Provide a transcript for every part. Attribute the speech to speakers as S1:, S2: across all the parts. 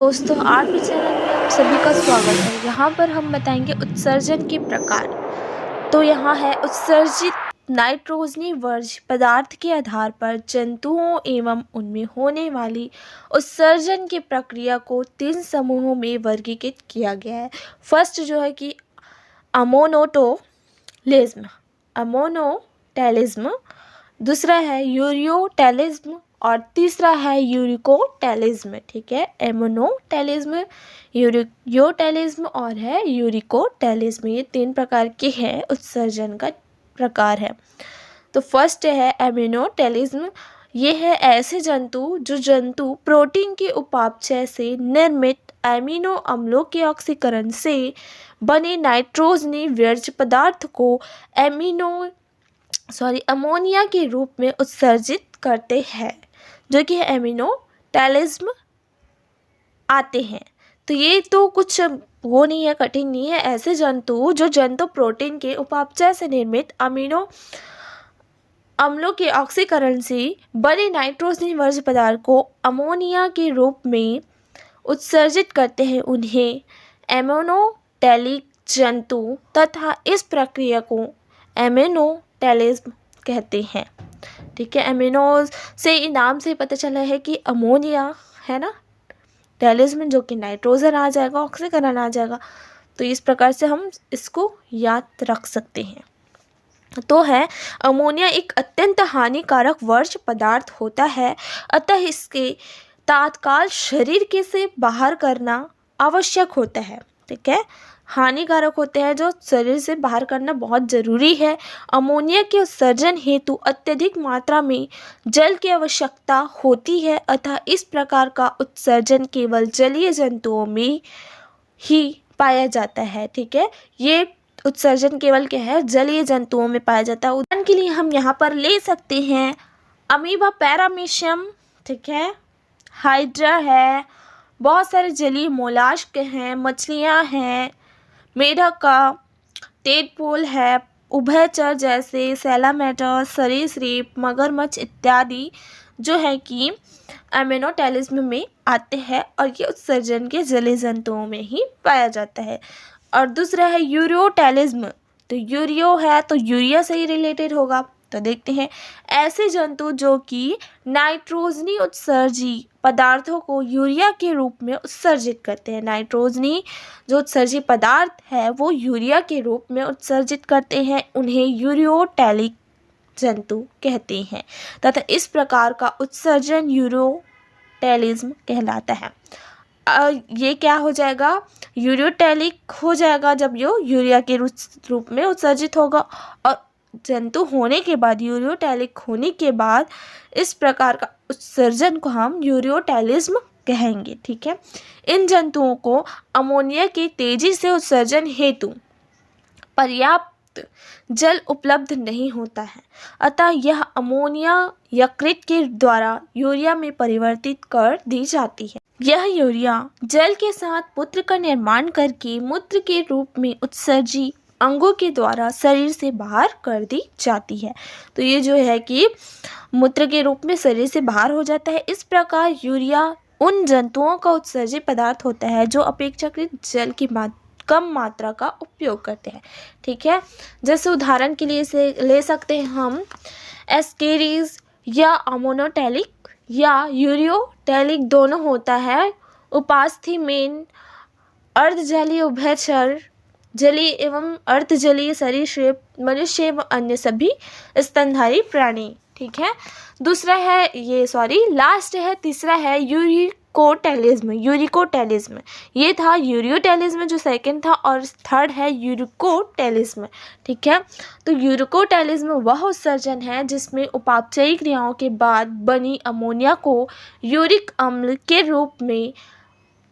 S1: दोस्तों, RP channel में आप सभी का स्वागत है। यहाँ पर हम बताएंगे उत्सर्जन के प्रकार। तो यहाँ है उत्सर्जित नाइट्रोजनी वर्ज्य पदार्थ के आधार पर जंतुओं एवं उनमें होने वाली उत्सर्जन की प्रक्रिया को 3 समूहों में वर्गीकृत किया गया है। फर्स्ट जो है कि अमोनोटोलिज्म अमोनोटेलिज्म, दूसरा है यूरियोटेलिज्म और तीसरा है यूरिकोटेलिज्म। ठीक है, एमोनोटेलिज्म, यूरियोटेलिज्म और है यूरिकोटेलिज्म। ये 3 प्रकार के हैं उत्सर्जन का प्रकार है। तो फर्स्ट है एमोनोटेलिज्म। ये है ऐसे जंतु जो प्रोटीन के उपापचय से निर्मित एमिनो अम्लों के ऑक्सीकरण से बने नाइट्रोजनी वर्ज्य पदार्थ को अमोनिया के रूप में उत्सर्जित करते हैं, जो कि एमिनोटेलिज्म आते हैं। तो ये तो कुछ वो नहीं है, कठिन नहीं है। ऐसे जंतु प्रोटीन के उपापचय से निर्मित अमीनो अम्लों के ऑक्सीकरण से बने नाइट्रोजनी वर्ज्य पदार्थ को अमोनिया के रूप में उत्सर्जित करते हैं, उन्हें एमोनोटेलिक जंतु तथा इस प्रक्रिया को एमिनोटेलिज्म कहते हैं। ठीक है, एमिनोज से नाम से पता चला है कि अमोनिया है ना, टेलिज्म जो कि नाइट्रोजन आ जाएगा, ऑक्सीकरण आ जाएगा। तो इस प्रकार से हम इसको याद रख सकते हैं। तो है अमोनिया एक अत्यंत हानिकारक वर्ज्य पदार्थ होता है, अतः इसके तत्काल शरीर के से बाहर करना आवश्यक होता है। ठीक है, हानिकारक होते हैं जो शरीर से बाहर करना बहुत ज़रूरी है। अमोनिया के उत्सर्जन हेतु अत्यधिक मात्रा में जल की आवश्यकता होती है, अतः इस प्रकार का उत्सर्जन केवल जलीय जंतुओं में ही पाया जाता है। ठीक है, ये उत्सर्जन केवल क्या है, जलीय जंतुओं में पाया जाता है। उदाहरण के लिए हम यहाँ पर ले सकते हैं अमीबा पैरामीशियम, ठीक है, हाइड्रा है, बहुत सारे जलीय मोलास्क हैं, मछलियाँ हैं, मेढक का टेडपोल है, उभयचर जैसे सैलामेटर, सरीसृप, मगरमच्छ इत्यादि जो है कि एमिनोटेलिज्म में आते हैं और ये उत्सर्जन के जलीय जंतुओं में ही पाया जाता है। और दूसरा है यूरियोटेलिज्म। तो यूरियो है तो यूरिया से ही रिलेटेड होगा। तो देखते हैं ऐसे जंतु जो कि नाइट्रोजनी उत्सर्जी पदार्थों को यूरिया के रूप में उत्सर्जित करते हैं। नाइट्रोजनी जो उत्सर्जी पदार्थ है वो यूरिया के रूप में उत्सर्जित करते हैं, उन्हें यूरियोटेलिक जंतु कहते हैं तथा इस प्रकार का उत्सर्जन यूरियोटेलिज्म कहलाता है। ये क्या हो जाएगा, यूरियोटेलिक हो जाएगा जब ये यूरिया के रूप में उत्सर्जित होगा, और जंतु होने के बाद, यूरियोटेलिक होने के बाद इस प्रकार का उत्सर्जन को हम यूरियोटेलिज्म कहेंगे। ठीक है, इन जंतुओं को अमोनिया के तेजी से उत्सर्जन हेतु पर्याप्त जल उपलब्ध नहीं होता है, अतः यह अमोनिया यकृत के द्वारा यूरिया में परिवर्तित कर दी जाती है। यह यूरिया जल के साथ मूत्र का निर्माण करके मूत्र के रूप में उत्सर्जी अंगों के द्वारा शरीर से बाहर कर दी जाती है। तो ये जो है कि मूत्र के रूप में शरीर से बाहर हो जाता है। इस प्रकार यूरिया उन जंतुओं का उत्सर्जी पदार्थ होता है जो अपेक्षाकृत जल की कम मात्रा का उपयोग करते हैं। ठीक है, जैसे उदाहरण के लिए से ले सकते हैं हम एस्केरीज या अमोनोटेलिक या यूरियोटेलिक दोनों होता है। उपास्थि अर्धजलीय, उभयचर, जलीय एवं अर्धजलीय सरीसृप, मनुष्य एवं अन्य सभी स्तनधारी प्राणी। ठीक है, दूसरा है लास्ट है, तीसरा है यूरिकोटेलिज्म। ये था यूरियोटेलिज्म जो सेकंड था, और थर्ड है यूरिकोटेलिज्म। ठीक है, तो यूरिकोटेलिज्म वह उत्सर्जन है जिसमें उपापचयी क्रियाओं के बाद बनी अमोनिया को यूरिक अम्ल के रूप में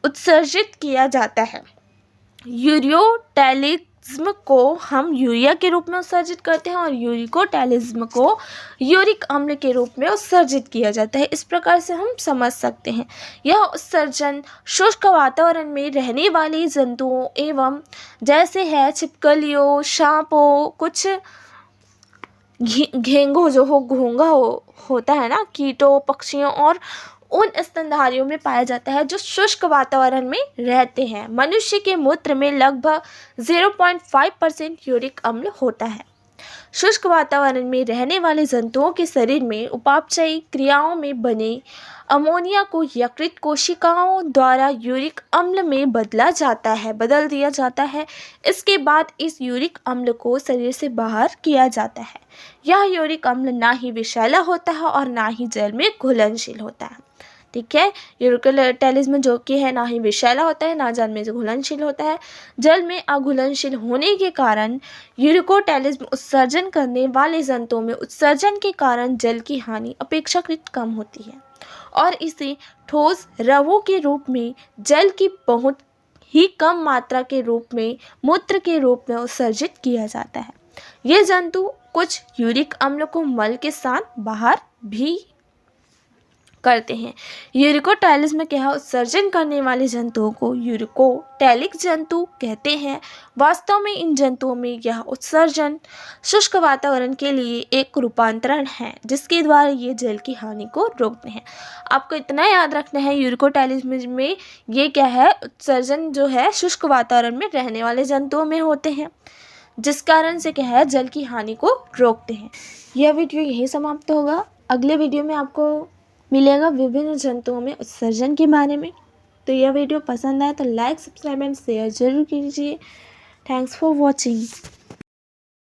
S1: उत्सर्जित किया जाता है। यूरियोटेलिज्म को हम यूरिया के रूप में उत्सर्जित करते हैं और यूरिकोटेलिज्म को यूरिक अम्ल के रूप में उत्सर्जित किया जाता है। इस प्रकार से हम समझ सकते हैं यह उत्सर्जन शुष्क वातावरण में रहने वाले जंतुओं एवं जैसे है छिपकलियों, सांपों, कुछ घेंगो जो घोंघा होता है ना, कीटों, पक्षियों और उन स्तनधारियों में पाया जाता है जो शुष्क वातावरण में रहते हैं। मनुष्य के मूत्र में लगभग 0.5% यूरिक अम्ल होता है। शुष्क वातावरण में रहने वाले जंतुओं के शरीर में उपापचयी क्रियाओं में बने अमोनिया को यकृत कोशिकाओं द्वारा यूरिक अम्ल में बदल दिया जाता है। इसके बाद इस यूरिक अम्ल को शरीर से बाहर किया जाता है। यह यूरिक अम्ल ना ही विषैला होता है और ना ही जल में घुलनशील होता है। ठीक है, यूरिकोटैलिस्म जो कि है ना ही विषैला होता है ना जल में घुलनशील होता है। जल में अघुलनशील होने के कारण यूरिकोटैलिस्म उत्सर्जन करने वाले जंतुओं में उत्सर्जन के कारण जल की हानि अपेक्षाकृत कम होती है और इसे ठोस रवों के रूप में जल की बहुत ही कम मात्रा के रूप में मूत्र के रूप में उत्सर्जित किया जाता है। ये जंतु कुछ यूरिक अम्ल को मल के साथ बाहर भी करते हैं। यूरिकोटैलिस्म के उत्सर्जन करने वाले जंतुओं को यूरिकोटैलिक जंतु कहते हैं। वास्तव में इन जंतुओं में यह उत्सर्जन शुष्क वातावरण के लिए एक रूपांतरण है जिसके द्वारा ये जल की हानि को रोकते हैं। आपको इतना याद रखना है, यूरिकोटैलिस्म में ये क्या है, उत्सर्जन जो है शुष्क वातावरण में रहने वाले जंतुओं में होते हैं जिस कारण से क्या है, जल की हानि को रोकते हैं। यह वीडियो यही समाप्त होगा। अगले वीडियो में आपको मिलेगा विभिन्न जंतुओं में उत्सर्जन के बारे में। तो यह वीडियो पसंद आए तो लाइक, सब्सक्राइब एंड शेयर जरूर कीजिए। Thanks for watching.